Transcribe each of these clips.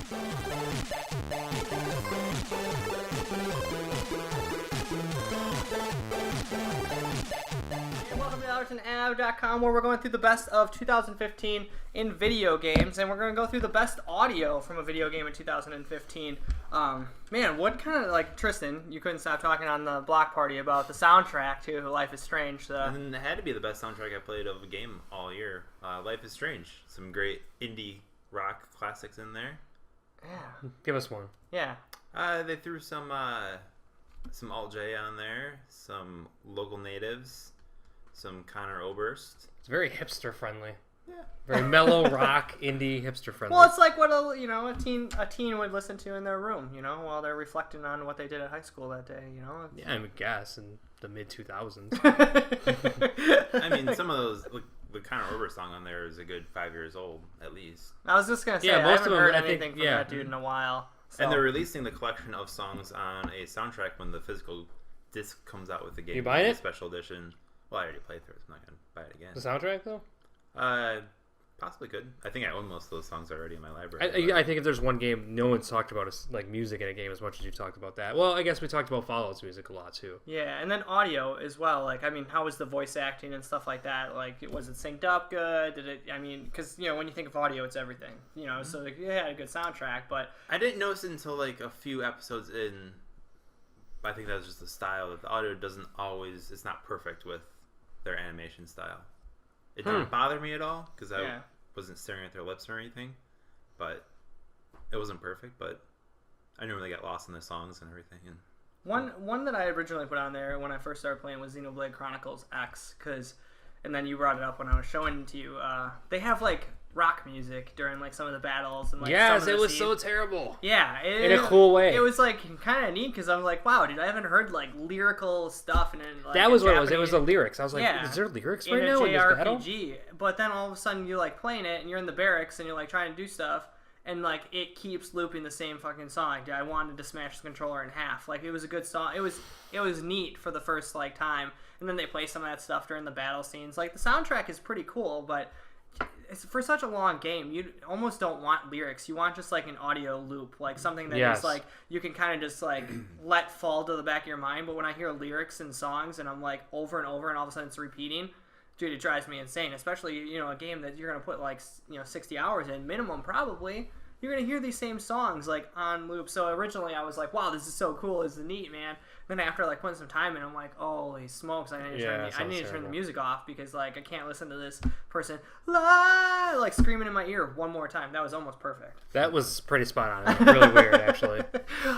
Welcome to AlbertsonAv.com, where we're going through the best of 2015 in video games, and we're going to go through the best audio from a video game in 2015. Man, what kind of, like, Tristan, you couldn't stop talking on the block party about the soundtrack to Life is Strange. And it had to be the best soundtrack I played of a game all year. Life is Strange. Some great indie rock classics in there. Yeah. Give us one. Yeah. They threw some Alt J on there, some local natives, some Conor Oberst. It's very hipster friendly. Yeah. Very mellow rock, indie, hipster friendly. Well, it's like what a teen would listen to in their room, while they're reflecting on what they did at high school that day, Yeah, I would guess in the mid 2000s. I mean, some of those, the Conor Oberst song on there is a good 5 years old at least. I was just gonna say, Yeah, I most haven't of them, heard I think, anything from that dude in a while. So. And they're releasing the collection of songs on a soundtrack when the physical disc comes out with the game. You buying it? Special edition. Well, I already played through it, so I'm not going to buy it again. The soundtrack, though? Possibly could. I think I own most of those songs already in my library. I think if there's one game no one's talked about is like music in a game as much as you talked about that. Well, I guess we talked about Fallout's music a lot too. Yeah, and then audio as well. Like, I mean, how was the voice acting and stuff like that? Like, was it synced up good? Did it? I mean, because when you think of audio, it's everything. So like, it had a good soundtrack, but I didn't notice until like a few episodes in. I think that was just the style that the audio doesn't always. It's not perfect with their animation style. It didn't bother me at all because I wasn't staring at their lips or anything, but it wasn't perfect. But I knew they got lost in their songs and everything. And one that I originally put on there when I first started playing was Xenoblade Chronicles X, and then you brought it up when I was showing it to you. They have like rock music during like some of the battles and like yes, some of it the was scenes. so terrible. Yeah, in a cool way. It was like kind of neat because I was like, wow, dude, I haven't heard like lyrical stuff and like, that was what it was. It was the lyrics. I was like, yeah, is there lyrics right now in this battle? JRPG. But then all of a sudden you're like playing it and you're in the barracks and you're like trying to do stuff and like it keeps looping the same fucking song. Like, I wanted to smash the controller in half. Like, it was a good song. It was neat for the first like time, and then they play some of that stuff during the battle scenes. Like, the soundtrack is pretty cool, but it's for such a long game, you almost don't want lyrics. You want just like an audio loop, like something that is like you can kind of just like let fall to the back of your mind. But when I hear lyrics and songs and I'm like over and over and all of a sudden it's repeating, dude, it drives me insane. Especially a game that you're gonna put like 60 hours in minimum probably. You're gonna hear these same songs like on loop. So originally I was like, wow, this is so cool, this is neat, man. Then after like putting some time in, I'm like, holy smokes, I need to turn the music off because like I can't listen to this person like screaming in my ear one more time. That was almost perfect. That was pretty spot on. It was really weird actually.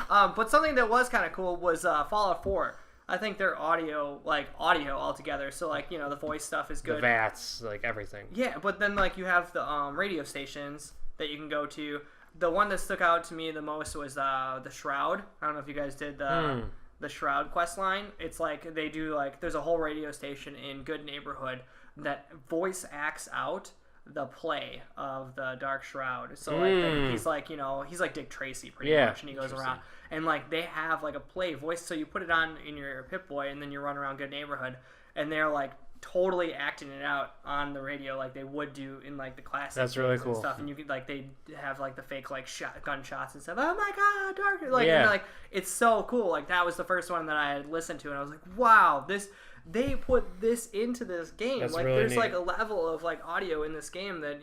But something that was kind of cool was Fallout 4. I think their audio altogether. So like the voice stuff is good. The VATs, like everything. Yeah, but then like you have the radio stations that you can go to. The one that stuck out to me the most was the Shroud. I don't know if you guys did the Shroud quest line. It's like they do like there's a whole radio station in Good Neighborhood that voice acts out the play of the Dark Shroud. So like he's like he's like Dick Tracy pretty much, and he goes around and like they have like a play voice. So you put it on in your Pip-Boy and then you run around Good Neighborhood and they're like totally acting it out on the radio like they would do in like the classic. That's really and cool stuff. And you could like they have like the fake like gunshots and stuff. Oh my god, Dark! Like yeah. and, like it's so cool. Like that was the first one that I had listened to, and I was like, wow, they put this into this game. That's like really there's neat. like a level of like audio in this game that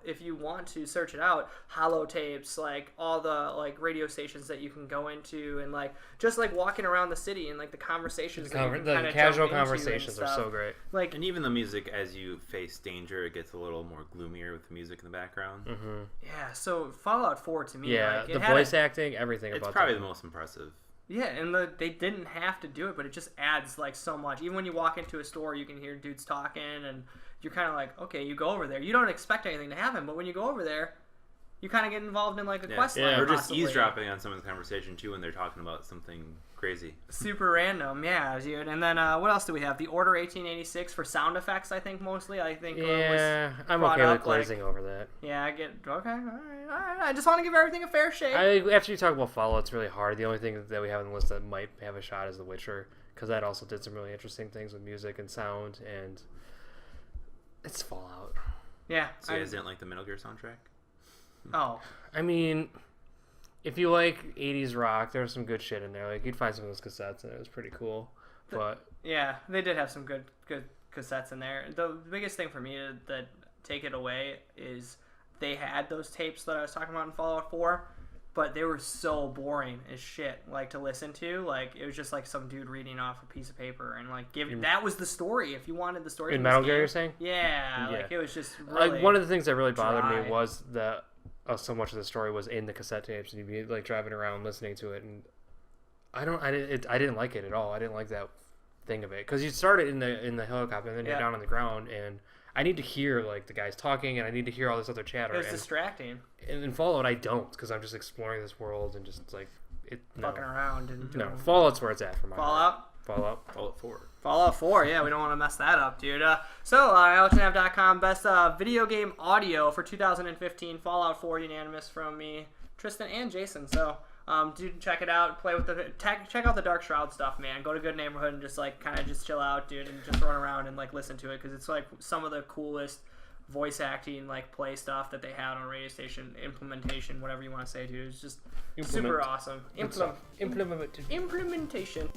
if you want to search it out, holotapes, like all the like radio stations that you can go into, and like just like walking around the city and like the conversations. The casual conversations are so great. Like, and even the music as you face danger, it gets a little more gloomier with the music in the background. Mm-hmm. Yeah, so Fallout 4 to me, yeah, like, the voice acting, everything it's about probably that. the most impressive. Yeah, and they didn't have to do it, but it just adds like so much. Even when you walk into a store, you can hear dudes talking, and you're kind of like, okay, you go over there. You don't expect anything to happen, but when you go over there, you kind of get involved in like a quest line. Or just possibly. eavesdropping on someone's conversation too when they're talking about something crazy. Super random, yeah, dude. And then what else do we have? The Order 1886 for sound effects, I think mostly. I think yeah, was I'm brought okay up, with glazing over that. Yeah, I get okay. All right. I just want to give everything a fair shake. After you talk about Fallout, it's really hard. The only thing that we have on the list that might have a shot is The Witcher, because that also did some really interesting things with music and sound, and it's Fallout. Yeah. So you guys didn't like the Metal Gear soundtrack? Oh. I mean, if you like 80s rock, there was some good shit in there. Like, you'd find some of those cassettes, and it was pretty cool. But yeah, they did have some good cassettes in there. The biggest thing for me that take it away is they had those tapes that I was talking about in Fallout 4, but they were so boring as shit, like, to listen to. Like, it was just like some dude reading off a piece of paper and like that was the story. If you wanted the story in Metal Gear, you're saying? Yeah, like it was just really like one of the things that really bothered dry. me was that so much of the story was in the cassette tapes, and you'd be like driving around listening to it, and I didn't like it at all. I didn't like that thing of it, because you start it in the helicopter and then you're down on the ground, and I need to hear like the guys talking, and I need to hear all this other chatter. It was distracting. And in Fallout, I don't, because I'm just exploring this world and just like fucking around and Fallout's where it's at for my Fallout 4. Fallout 4, yeah, we don't want to mess that up, dude. AlexNav.com, best video game audio for 2015, Fallout 4, unanimous from me, Tristan, and Jason. So, dude, check it out. Play with check out the Dark Shroud stuff, man. Go to Good Neighborhood and just like kind of just chill out, dude, and just run around and like listen to it, because it's like some of the coolest voice acting, like play stuff that they had on Radio Station, implementation, whatever you want to say, dude. It's just super awesome. Implementation.